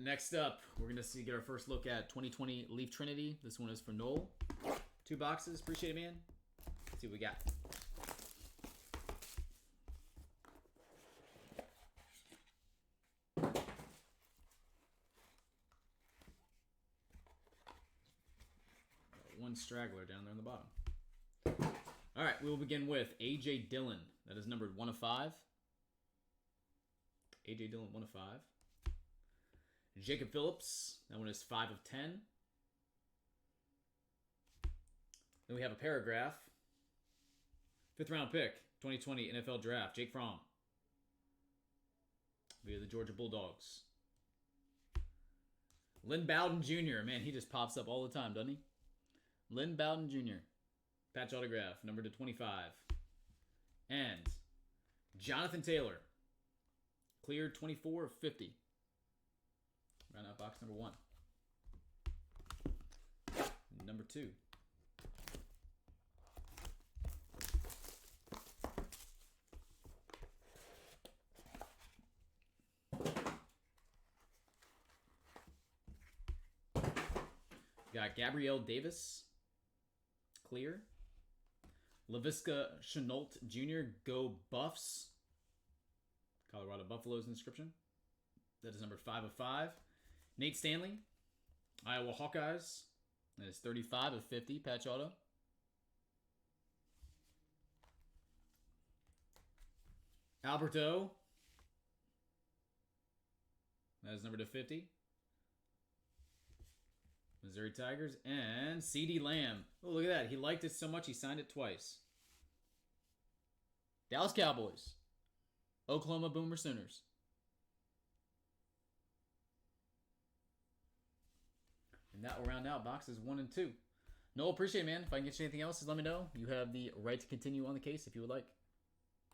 Next up, we're going to get our first look at 2020 Leaf Trinity. This one is for Noel. 2 boxes. Appreciate it, man. Let's see what we got. One straggler down there on the bottom. All right, we will begin with A.J. Dillon. That is numbered 1 of 5. A.J. Dillon, 1 of 5. Jacob Phillips. That one is 5 of 10. Then we have a paragraph. 5th round pick, 2020 NFL Draft, Jake Fromm. Via the Georgia Bulldogs. Lynn Bowden Jr. Man, he just pops up all the time, doesn't he? Lynn Bowden Jr. Patch autograph, number to 25. And Jonathan Taylor. Cleared 24 of 50. Round out box number 1. Number 2. Got Gabrielle Davis. Clear. LaVisca Chenault Jr. Go Buffs. Colorado Buffaloes inscription. That is number 5 of 5. Nate Stanley. Iowa Hawkeyes. That is 35 of 50. Patch auto. Alberto. That is number to 50. Missouri Tigers. And CeeDee Lamb. Oh, look at that. He liked it so much he signed it twice. Dallas Cowboys. Oklahoma Boomer Sooners. And that will round out boxes 1 and 2. Noel, appreciate it, man. If I can get you anything else, just let me know. You have the right to continue on the case if you would like.